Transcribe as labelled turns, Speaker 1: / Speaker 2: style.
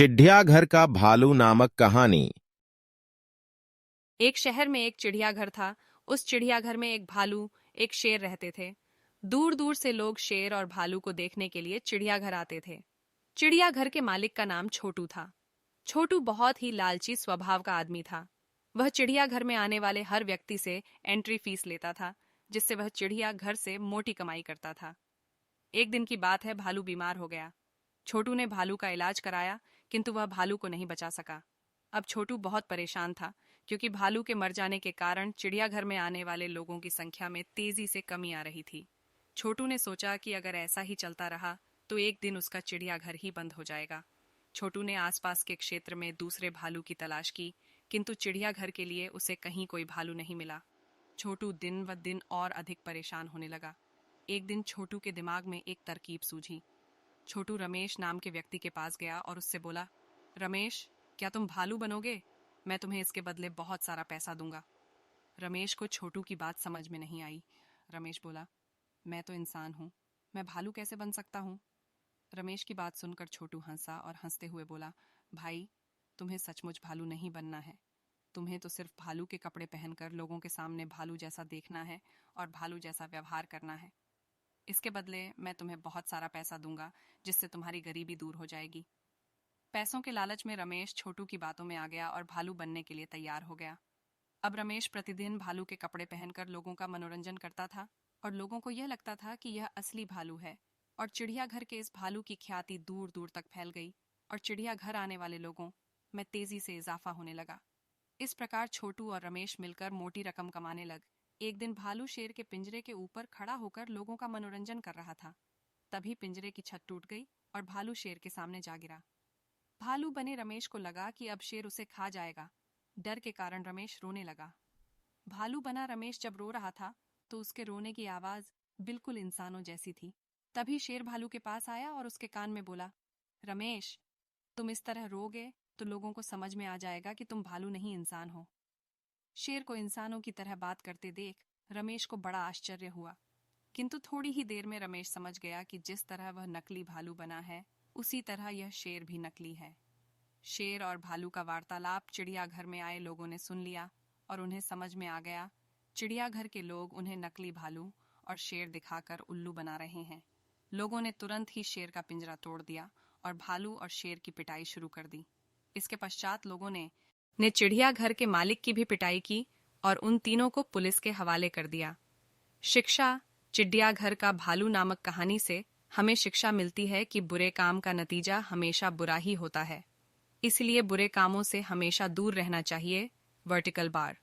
Speaker 1: चिड़ियाघर का भालू नामक कहानी।
Speaker 2: एक शहर में एक चिड़ियाघर था। उस चिड़ियाघर में एक भालू, एक शेर रहते थे। दूर दूर से लोग शेर और भालू को देखने के लिए चिड़ियाघर आते थे। चिड़ियाघर के मालिक का नाम छोटू था। छोटू बहुत ही लालची स्वभाव का आदमी था। वह चिड़ियाघर में आने वाले हर व्यक्ति से एंट्री फीस लेता था, जिससे वह चिड़ियाघर से मोटी कमाई करता था। एक दिन की बात है, भालू बीमार हो गया। छोटू ने भालू का इलाज कराया, किंतु वह भालू को नहीं बचा सका। अब छोटू बहुत परेशान था, क्योंकि भालू के मर जाने के कारण चिड़ियाघर में आने वाले लोगों की संख्या में तेजी से कमी आ रही थी। छोटू ने सोचा कि अगर ऐसा ही चलता रहा तो एक दिन उसका चिड़ियाघर ही बंद हो जाएगा। छोटू ने आसपास के क्षेत्र में दूसरे भालू की तलाश की, किंतु चिड़ियाघर के लिए उसे कहीं कोई भालू नहीं मिला। छोटू दिन व दिन और अधिक परेशान होने लगा। एक दिन छोटू के दिमाग में एक तरकीब सूझी। छोटू रमेश नाम के व्यक्ति के पास गया और उससे बोला, रमेश, क्या तुम भालू बनोगे? मैं तुम्हें इसके बदले बहुत सारा पैसा दूंगा। रमेश को छोटू की बात समझ में नहीं आई। रमेश बोला, मैं तो इंसान हूँ, मैं भालू कैसे बन सकता हूँ? रमेश की बात सुनकर छोटू हंसा और हंसते हुए बोला, भाई, तुम्हें सचमुच भालू नहीं बनना है। तुम्हें तो सिर्फ भालू के कपड़े पहनकर लोगों के सामने भालू जैसा देखना है और भालू जैसा व्यवहार करना है। इसके बदले मैं तुम्हें बहुत सारा पैसा दूंगा, जिससे तुम्हारी गरीबी दूर हो जाएगी। पैसों के लालच में रमेश छोटू की बातों में आ गया और भालू बनने के लिए तैयार हो गया। अब रमेश प्रतिदिन भालू के कपड़े पहनकर लोगों का मनोरंजन करता था और लोगों को यह लगता था कि यह असली भालू है। और चिड़ियाघर के इस भालू की ख्याति दूर दूर तक फैल गई और चिड़ियाघर आने वाले लोगों में तेजी से इजाफा होने लगा। इस प्रकार छोटू और रमेश मिलकर मोटी रकम कमाने लग। एक दिन भालू शेर के पिंजरे के ऊपर खड़ा होकर लोगों का मनोरंजन कर रहा था। तभी पिंजरे की छत टूट गई और भालू शेर के सामने जा गिरा। भालू बने रमेश को लगा कि अब शेर उसे खा जाएगा। डर के कारण रमेश रोने लगा। भालू बना रमेश जब रो रहा था तो उसके रोने की आवाज बिल्कुल इंसानों जैसी थी। तभी शेर भालू के पास आया और उसके कान में बोला, रमेश, तुम इस तरह रोगे तो लोगों को समझ में आ जाएगा कि तुम भालू नहीं इंसान हो। शेर को इंसानों की तरह बात करते देख रमेश को बड़ा आश्चर्य हुआ, किंतु थोड़ी ही देर में रमेश समझ गया कि जिस तरह वह नकली भालू बना है, उसी तरह यह शेर भी नकली है। शेर और भालू का वार्तालाप चिड़ियाघर में आए लोगों ने सुन लिया और उन्हें समझ में आ गया, चिड़ियाघर के लोग उन्हें नकली भालू और शेर दिखाकर उल्लू बना रहे हैं। लोगों ने तुरंत ही शेर का पिंजरा तोड़ दिया और भालू और शेर की पिटाई शुरू कर दी। इसके पश्चात लोगों ने चिड़ियाघर के मालिक की भी पिटाई की और उन तीनों को पुलिस के हवाले कर दिया। शिक्षा। चिड़ियाघर का भालू नामक कहानी से हमें शिक्षा मिलती है कि बुरे काम का नतीजा हमेशा बुरा ही होता है। इसलिए बुरे कामों से हमेशा दूर रहना चाहिए। Vertical bar.